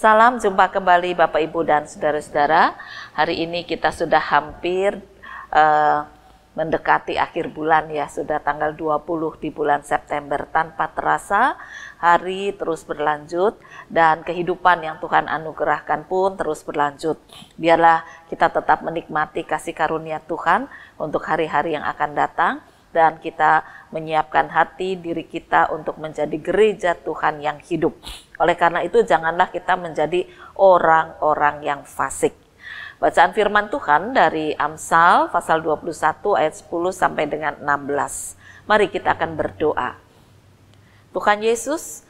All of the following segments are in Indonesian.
Salam jumpa kembali Bapak Ibu dan saudara-saudara. Hari ini kita sudah hampir mendekati akhir bulan ya, sudah tanggal 20 di bulan September. Tanpa terasa hari terus berlanjut dan kehidupan yang Tuhan anugerahkan pun terus berlanjut. Biarlah kita tetap menikmati kasih karunia Tuhan untuk hari-hari yang akan datang, dan kita menyiapkan hati diri kita untuk menjadi gereja Tuhan yang hidup. Oleh karena itu janganlah kita menjadi orang-orang yang fasik. Bacaan firman Tuhan dari Amsal pasal 21 ayat 10 sampai dengan 16. Mari kita akan berdoa. Tuhan Yesus,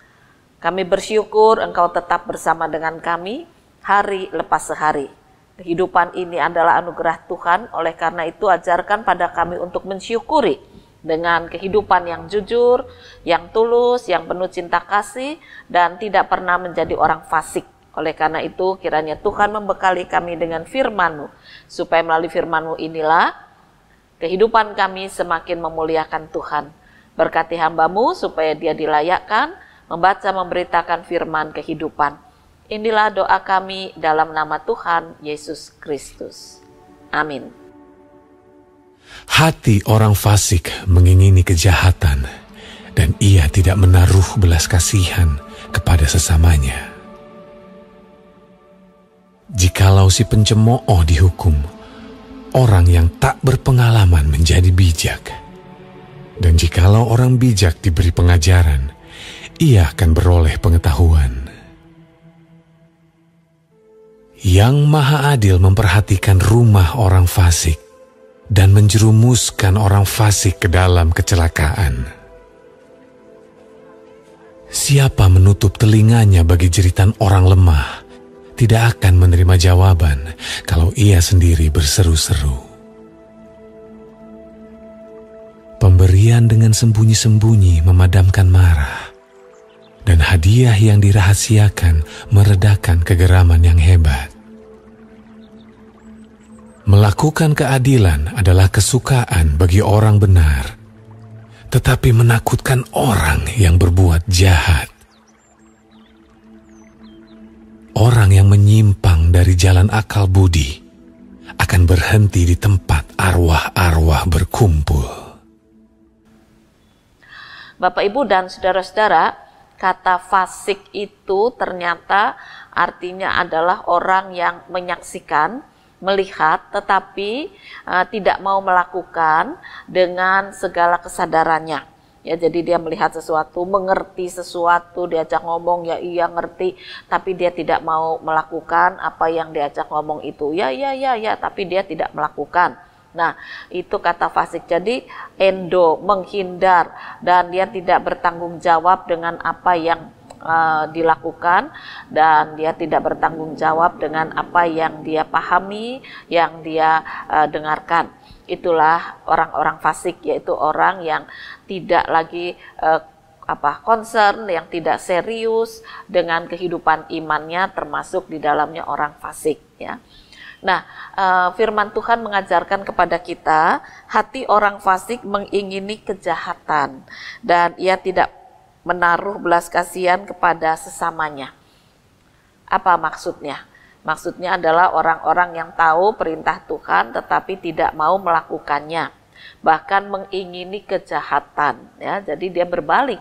kami bersyukur Engkau tetap bersama dengan kami hari lepas sehari. Kehidupan ini adalah anugerah Tuhan, oleh karena itu ajarkan pada kami untuk mensyukuri dengan kehidupan yang jujur, yang tulus, yang penuh cinta kasih, dan tidak pernah menjadi orang fasik. Oleh karena itu kiranya Tuhan membekali kami dengan firman-Mu, supaya melalui firman-Mu inilah kehidupan kami semakin memuliakan Tuhan. Berkati hamba-Mu supaya dia dilayakkan, membaca memberitakan firman kehidupan. Inilah doa kami dalam nama Tuhan Yesus Kristus. Amin. Hati orang fasik mengingini kejahatan, dan ia tidak menaruh belas kasihan kepada sesamanya. Jikalau si pencemooh dihukum, orang yang tak berpengalaman menjadi bijak. Dan jikalau orang bijak diberi pengajaran, ia akan beroleh pengetahuan. Yang Maha Adil memperhatikan rumah orang fasik, dan menjerumuskan orang fasik ke dalam kecelakaan. Siapa menutup telinganya bagi jeritan orang lemah, tidak akan menerima jawaban kalau ia sendiri berseru-seru. Pemberian dengan sembunyi-sembunyi memadamkan marah, dan hadiah yang dirahasiakan meredakan kegeraman yang hebat. Melakukan keadilan adalah kesukaan bagi orang benar, tetapi menakutkan orang yang berbuat jahat. Orang yang menyimpang dari jalan akal budi akan berhenti di tempat arwah-arwah berkumpul. Bapak, Ibu, dan saudara-saudara, kata fasik itu ternyata artinya adalah orang yang menyaksikan, melihat, tetapi tidak mau melakukan dengan segala kesadarannya. Ya, jadi dia melihat sesuatu, mengerti sesuatu, diajak ngomong, ya iya ngerti, tapi dia tidak mau melakukan apa yang diajak ngomong itu. Ya, tapi dia tidak melakukan. Nah, itu kata fasik. Jadi endo, menghindar, dan dia tidak bertanggung jawab dengan apa yang dilakukan, dan dia tidak bertanggung jawab dengan apa yang dia pahami, yang dia dengarkan. Itulah orang-orang fasik, yaitu orang yang tidak lagi concern, yang tidak serius dengan kehidupan imannya, termasuk di dalamnya orang fasik ya. Nah, firman Tuhan mengajarkan kepada kita, hati orang fasik mengingini kejahatan, dan ia tidak menaruh belas kasihan kepada sesamanya. Apa maksudnya? Maksudnya adalah orang-orang yang tahu perintah Tuhan tetapi tidak mau melakukannya, bahkan mengingini kejahatan ya. Jadi dia berbalik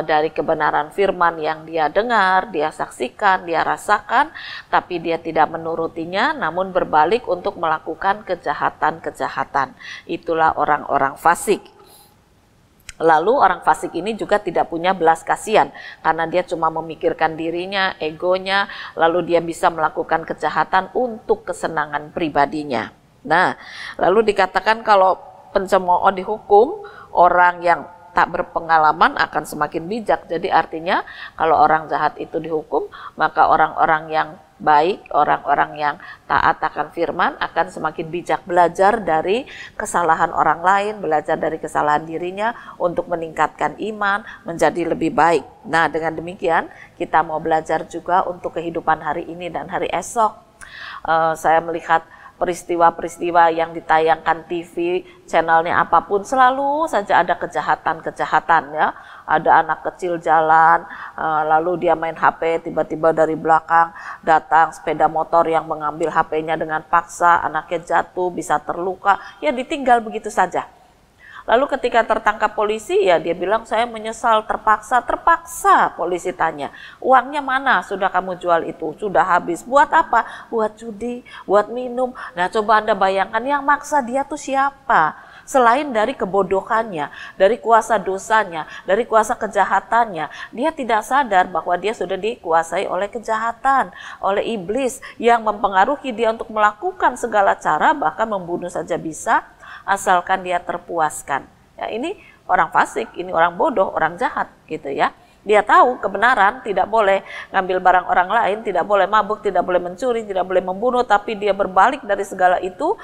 dari kebenaran firman yang dia dengar, dia saksikan, dia rasakan, tapi dia tidak menurutinya, namun berbalik untuk melakukan kejahatan-kejahatan. Itulah orang-orang fasik. Lalu orang fasik ini juga tidak punya belas kasihan, karena dia cuma memikirkan dirinya, egonya, lalu dia bisa melakukan kejahatan untuk kesenangan pribadinya. Nah, lalu dikatakan kalau pencemooh dihukum, orang yang tak berpengalaman akan semakin bijak. Jadi artinya kalau orang jahat itu dihukum, maka orang-orang yang baik, orang-orang yang taat akan firman akan semakin bijak, belajar dari kesalahan orang lain, belajar dari kesalahan dirinya untuk meningkatkan iman, menjadi lebih baik. Nah, dengan demikian kita mau belajar juga untuk kehidupan hari ini dan hari esok. Saya melihat peristiwa-peristiwa yang ditayangkan TV, channelnya apapun, selalu saja ada kejahatan-kejahatan ya. Ada anak kecil jalan, lalu dia main HP, tiba-tiba dari belakang datang sepeda motor yang mengambil HP-nya dengan paksa, anaknya jatuh, bisa terluka, ya ditinggal begitu saja. Lalu ketika tertangkap polisi, ya dia bilang saya menyesal, terpaksa polisi tanya, uangnya mana sudah kamu jual itu, sudah habis, buat apa? Buat judi, buat minum. Nah coba Anda bayangkan yang maksa dia tuh siapa? Selain dari kebodohannya, dari kuasa dosanya, dari kuasa kejahatannya, dia tidak sadar bahwa dia sudah dikuasai oleh kejahatan, oleh iblis yang mempengaruhi dia untuk melakukan segala cara, bahkan membunuh saja bisa, asalkan dia terpuaskan. Ya, ini orang fasik, ini orang bodoh, orang jahat gitu ya. Dia tahu kebenaran, tidak boleh ngambil barang orang lain, tidak boleh mabuk, tidak boleh mencuri, tidak boleh membunuh, tapi dia berbalik dari segala itu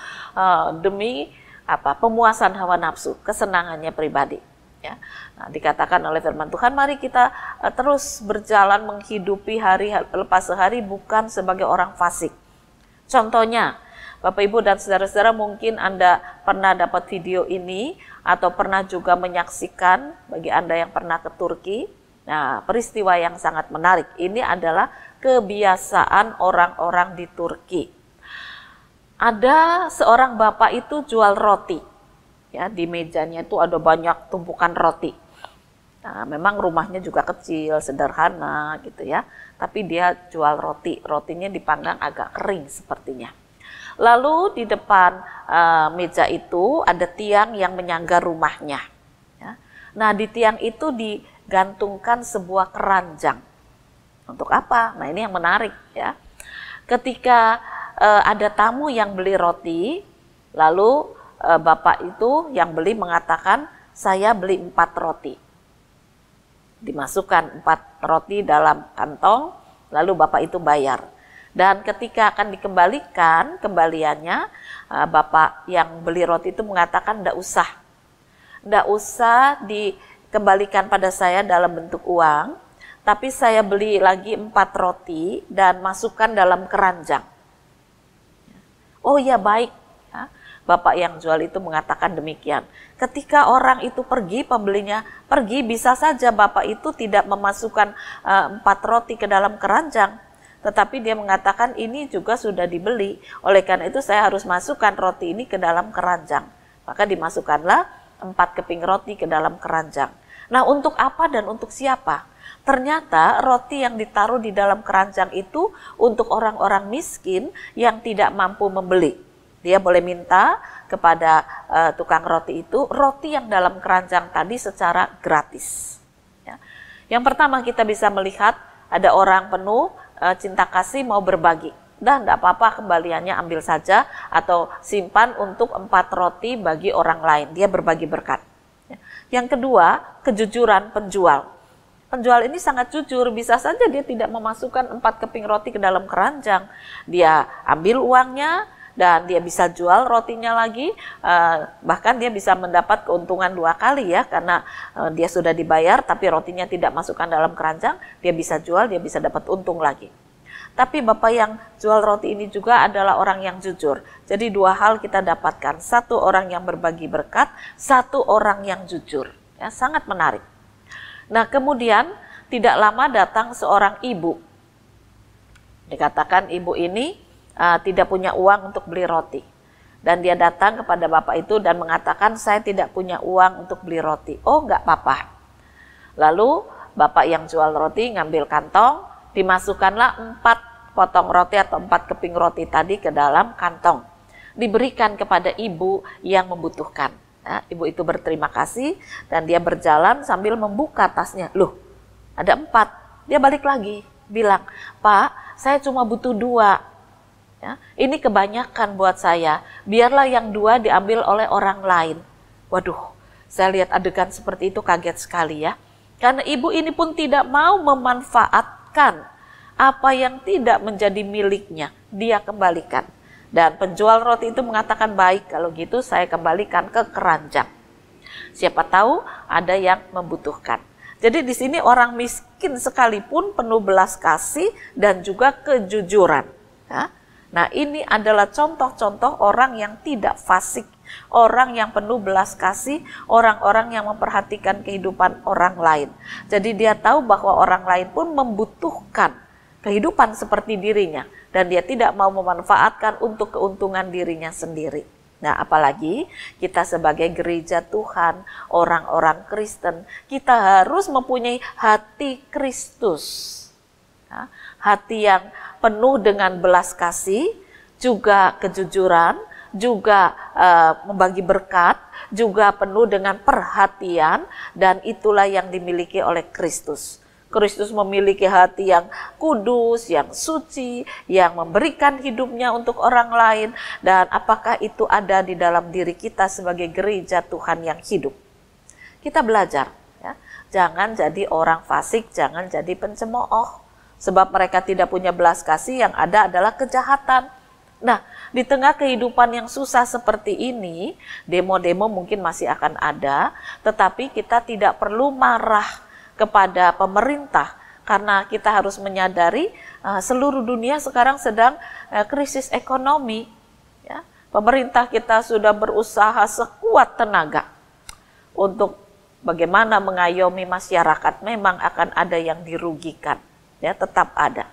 demi pemuasan hawa nafsu, kesenangannya pribadi. Ya. Nah, dikatakan oleh firman Tuhan, mari kita terus berjalan menghidupi hari lepas hari bukan sebagai orang fasik. Contohnya, Bapak Ibu dan saudara-saudara, mungkin Anda pernah dapat video ini atau pernah juga menyaksikan bagi Anda yang pernah ke Turki. Nah, peristiwa yang sangat menarik ini adalah kebiasaan orang-orang di Turki. Ada seorang bapak itu jual roti. Ya, di mejanya itu ada banyak tumpukan roti. Nah, memang rumahnya juga kecil, sederhana gitu ya. Tapi dia jual roti. Rotinya dipanggang agak kering sepertinya. Lalu di depan meja itu ada tiang yang menyangga rumahnya. Ya. Nah, di tiang itu digantungkan sebuah keranjang. Untuk apa? Nah, ini yang menarik ya. Ketika ada tamu yang beli roti, lalu bapak itu yang beli mengatakan, saya beli 4 roti. Dimasukkan 4 roti dalam kantong, lalu bapak itu bayar. Dan ketika akan dikembalikan kembaliannya, bapak yang beli roti itu mengatakan tidak usah dikembalikan pada saya dalam bentuk uang, tapi saya beli lagi 4 roti dan masukkan dalam keranjang. Oh ya baik, ya. Bapak yang jual itu mengatakan demikian. Ketika orang itu pergi, pembelinya pergi, bisa saja bapak itu tidak memasukkan 4 roti ke dalam keranjang. Tetapi dia mengatakan ini juga sudah dibeli, oleh karena itu saya harus masukkan roti ini ke dalam keranjang. Maka dimasukkanlah 4 keping roti ke dalam keranjang. Nah, untuk apa dan untuk siapa? Ternyata roti yang ditaruh di dalam keranjang itu untuk orang-orang miskin yang tidak mampu membeli. Dia boleh minta kepada tukang roti itu roti yang dalam keranjang tadi secara gratis. Ya. Yang pertama kita bisa melihat ada orang penuh cinta kasih mau berbagi. Dan tidak apa-apa, kembaliannya ambil saja atau simpan untuk 4 roti bagi orang lain. Dia berbagi berkat. Yang kedua, kejujuran penjual. Penjual ini sangat jujur, bisa saja dia tidak memasukkan 4 keping roti ke dalam keranjang. Dia ambil uangnya dan dia bisa jual rotinya lagi, bahkan dia bisa mendapat keuntungan 2 kali ya, karena dia sudah dibayar tapi rotinya tidak masukkan dalam keranjang, dia bisa jual, dia bisa dapat untung lagi. Tapi bapak yang jual roti ini juga adalah orang yang jujur. Jadi 2 hal kita dapatkan, 1 orang yang berbagi berkat, 1 orang yang jujur. Ya, sangat menarik. Nah, kemudian tidak lama datang seorang ibu. Dikatakan ibu ini tidak punya uang untuk beli roti. Dan dia datang kepada bapak itu dan mengatakan, saya tidak punya uang untuk beli roti. Oh, enggak apa-apa. Lalu bapak yang jual roti ngambil kantong, dimasukkanlah 4 potong roti atau 4 keping roti tadi ke dalam kantong. Diberikan kepada ibu yang membutuhkan. Nah, ibu itu berterima kasih dan dia berjalan sambil membuka tasnya. Loh, ada 4. Dia balik lagi, bilang, Pak, saya cuma butuh 2. Ya, ini kebanyakan buat saya. Biarlah yang 2 diambil oleh orang lain. Waduh, saya lihat adegan seperti itu kaget sekali ya. Karena ibu ini pun tidak mau memanfaatkan apa yang tidak menjadi miliknya. Dia kembalikan. Dan penjual roti itu mengatakan, baik kalau gitu saya kembalikan ke keranjang. Siapa tahu ada yang membutuhkan. Jadi di sini orang miskin sekalipun penuh belas kasih dan juga kejujuran. Ya. Nah, ini adalah contoh-contoh orang yang tidak fasik, orang yang penuh belas kasih, orang-orang yang memperhatikan kehidupan orang lain. Jadi dia tahu bahwa orang lain pun membutuhkan kehidupan seperti dirinya, dan dia tidak mau memanfaatkan untuk keuntungan dirinya sendiri. Nah, apalagi kita sebagai gereja Tuhan, orang-orang Kristen, kita harus mempunyai hati Kristus. Ya, hati yang penuh dengan belas kasih, juga kejujuran, juga membagi berkat, juga penuh dengan perhatian, dan itulah yang dimiliki oleh Kristus. Kristus memiliki hati yang kudus, yang suci, yang memberikan hidupnya untuk orang lain. Dan apakah itu ada di dalam diri kita sebagai gereja Tuhan yang hidup? Kita belajar, ya. Jangan jadi orang fasik, jangan jadi pencemooh. Sebab mereka tidak punya belas kasih, yang ada adalah kejahatan. Nah, di tengah kehidupan yang susah seperti ini, demo-demo mungkin masih akan ada, tetapi kita tidak perlu marah kepada pemerintah, karena kita harus menyadari seluruh dunia sekarang sedang krisis ekonomi. Ya. Pemerintah kita sudah berusaha sekuat tenaga untuk bagaimana mengayomi masyarakat. Memang akan ada yang dirugikan, ya, tetap ada.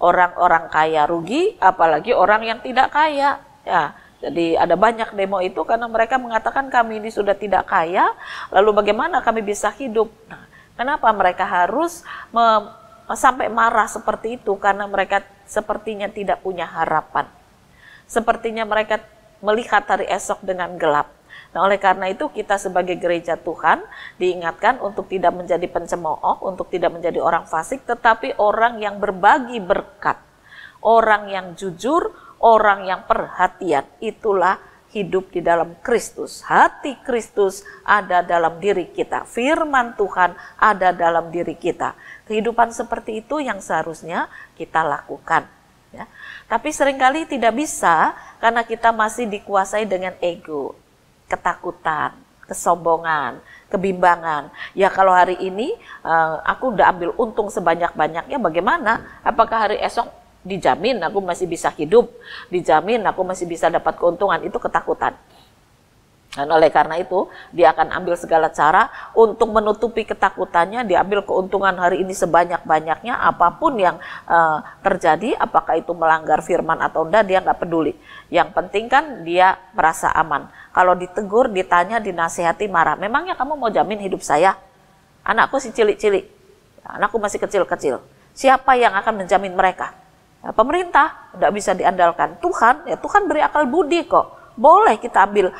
Orang-orang kaya rugi, apalagi orang yang tidak kaya. Ya. Jadi ada banyak demo itu karena mereka mengatakan kami ini sudah tidak kaya, lalu bagaimana kami bisa hidup? Nah, kenapa mereka harus sampai marah seperti itu? Karena mereka sepertinya tidak punya harapan. Sepertinya mereka melihat hari esok dengan gelap. Nah, oleh karena itu kita sebagai gereja Tuhan diingatkan untuk tidak menjadi pencemooh, untuk tidak menjadi orang fasik, tetapi orang yang berbagi berkat, orang yang jujur, orang yang perhatian. Itulah hidup di dalam Kristus. Hati Kristus ada dalam diri kita. Firman Tuhan ada dalam diri kita. Kehidupan seperti itu yang seharusnya kita lakukan. Ya. Tapi seringkali tidak bisa karena kita masih dikuasai dengan ego, ketakutan, kesombongan, kebimbangan. Ya kalau hari ini aku udah ambil untung sebanyak-banyaknya, bagaimana? Apakah hari esok dijamin aku masih bisa hidup, dijamin aku masih bisa dapat keuntungan? Itu ketakutan. Dan oleh karena itu dia akan ambil segala cara untuk menutupi ketakutannya. Diambil keuntungan hari ini sebanyak-banyaknya, apapun yang terjadi, apakah itu melanggar firman atau enggak, dia nggak peduli. Yang penting kan dia merasa aman. Kalau ditegur, ditanya, dinasihati, marah. Memangnya kamu mau jamin hidup saya? Anakku si cilik-cilik, anakku masih kecil-kecil. Siapa yang akan menjamin mereka? Ya, pemerintah tidak bisa diandalkan. Tuhan, ya Tuhan beri akal budi kok. Boleh kita ambil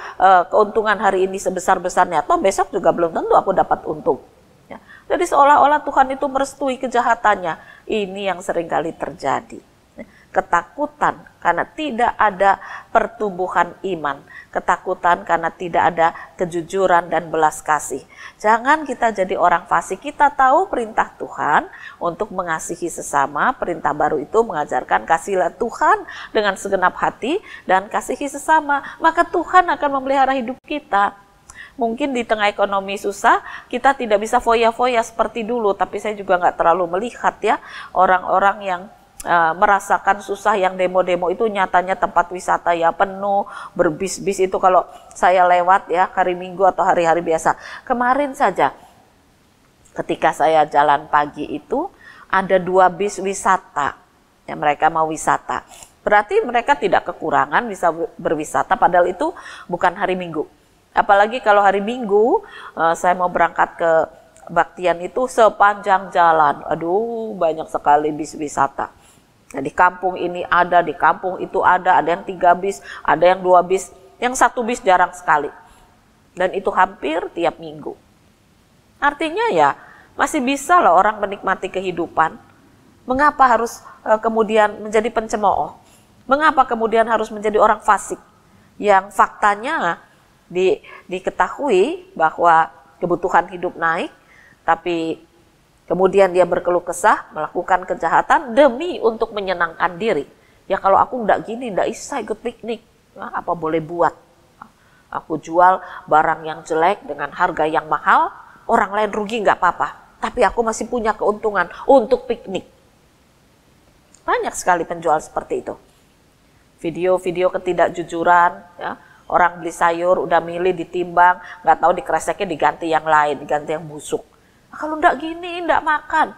keuntungan hari ini sebesar-besarnya, atau besok juga belum tentu aku dapat untung. Ya. Jadi seolah-olah Tuhan itu merestui kejahatannya. Ini yang seringkali terjadi. Ketakutan karena tidak ada pertumbuhan iman. Ketakutan karena tidak ada kejujuran dan belas kasih. Jangan kita jadi orang fasik. Kita tahu perintah Tuhan untuk mengasihi sesama. Perintah baru itu mengajarkan kasihilah Tuhan dengan segenap hati dan kasihi sesama. Maka Tuhan akan memelihara hidup kita. Mungkin di tengah ekonomi susah, kita tidak bisa foya-foya seperti dulu. Tapi saya juga nggak terlalu melihat ya orang-orang yang merasakan susah, yang demo-demo itu nyatanya tempat wisata ya penuh, berbis-bis itu kalau saya lewat ya hari Minggu atau hari-hari biasa. Kemarin saja ketika saya jalan pagi itu ada 2 bis wisata, ya mereka mau wisata. Berarti mereka tidak kekurangan bisa berwisata, padahal itu bukan hari Minggu. Apalagi kalau hari Minggu saya mau berangkat ke Baktian itu sepanjang jalan, aduh banyak sekali bis wisata. Nah, di kampung ini ada, di kampung itu ada yang 3 bis, ada yang 2 bis, yang 1 bis jarang sekali. Dan itu hampir tiap minggu. Artinya ya masih bisa loh orang menikmati kehidupan. Mengapa harus kemudian menjadi pencemooh? Mengapa kemudian harus menjadi orang fasik? Yang faktanya diketahui bahwa kebutuhan hidup naik, tapi kemudian dia berkeluh kesah, melakukan kejahatan demi untuk menyenangkan diri. Ya kalau aku enggak gini, enggak bisa ikut piknik. Nah, apa boleh buat? Aku jual barang yang jelek dengan harga yang mahal, orang lain rugi enggak apa-apa. Tapi aku masih punya keuntungan untuk piknik. Banyak sekali penjual seperti itu. Video-video ketidakjujuran, ya. Orang beli sayur udah milih ditimbang, nggak tahu dikreseknya diganti yang lain, diganti yang busuk. Nah, kalau ndak gini, ndak makan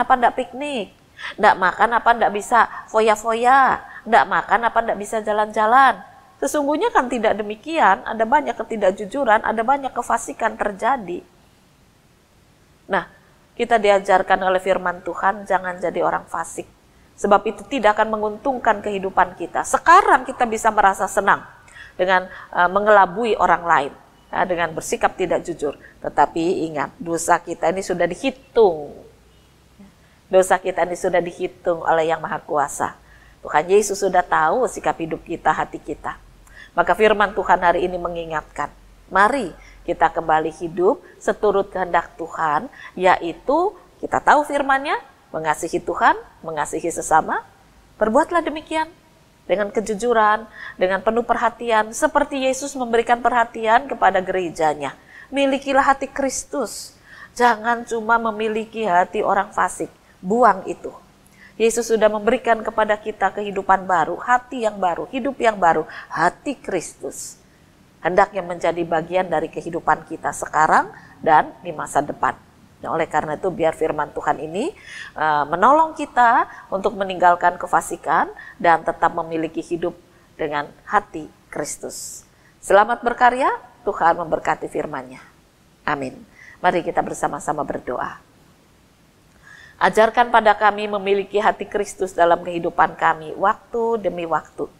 apa ndak piknik, ndak makan apa ndak bisa foya-foya, ndak makan apa ndak bisa jalan-jalan. Sesungguhnya kan tidak demikian, ada banyak ketidakjujuran, ada banyak kefasikan terjadi. Nah, kita diajarkan oleh firman Tuhan, jangan jadi orang fasik. Sebab itu tidak akan menguntungkan kehidupan kita. Sekarang kita bisa merasa senang dengan mengelabui orang lain, ya, dengan bersikap tidak jujur. Tetapi ingat, dosa kita ini sudah dihitung. Dosa kita ini sudah dihitung oleh Yang Maha Kuasa. Tuhan Yesus sudah tahu sikap hidup kita, hati kita. Maka firman Tuhan hari ini mengingatkan, mari kita kembali hidup seturut kehendak Tuhan, yaitu kita tahu firman-Nya, mengasihi Tuhan, mengasihi sesama. Berbuatlah demikian dengan kejujuran, dengan penuh perhatian, seperti Yesus memberikan perhatian kepada gerejanya. Milikilah hati Kristus, jangan cuma memiliki hati orang fasik, buang itu. Yesus sudah memberikan kepada kita kehidupan baru, hati yang baru, hidup yang baru, hati Kristus. Hendaknya menjadi bagian dari kehidupan kita sekarang dan di masa depan. Nah, oleh karena itu biar firman Tuhan ini menolong kita untuk meninggalkan kefasikan dan tetap memiliki hidup dengan hati Kristus. Selamat berkarya, Tuhan memberkati firman-Nya. Amin. Mari kita bersama-sama berdoa. Ajarkan pada kami memiliki hati Kristus dalam kehidupan kami waktu demi waktu,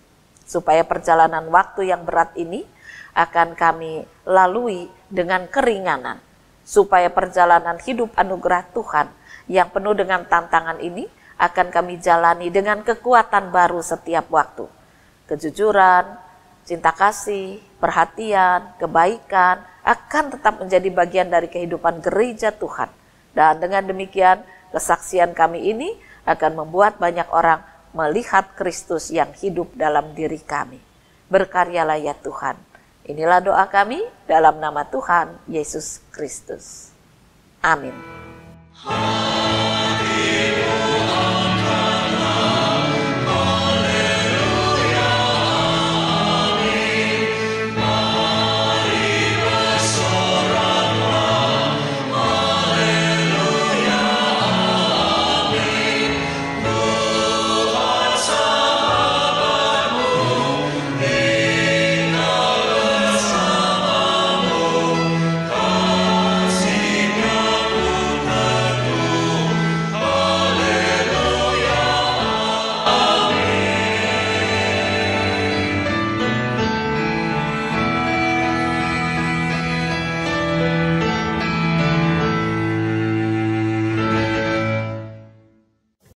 supaya perjalanan waktu yang berat ini akan kami lalui dengan keringanan, supaya perjalanan hidup anugerah Tuhan yang penuh dengan tantangan ini akan kami jalani dengan kekuatan baru setiap waktu. Kejujuran, cinta kasih, perhatian, kebaikan akan tetap menjadi bagian dari kehidupan gereja Tuhan. Dan dengan demikian, kesaksian kami ini akan membuat banyak orang melihat Kristus yang hidup dalam diri kami. Berkaryalah ya Tuhan. Inilah doa kami dalam nama Tuhan Yesus Kristus. Amin.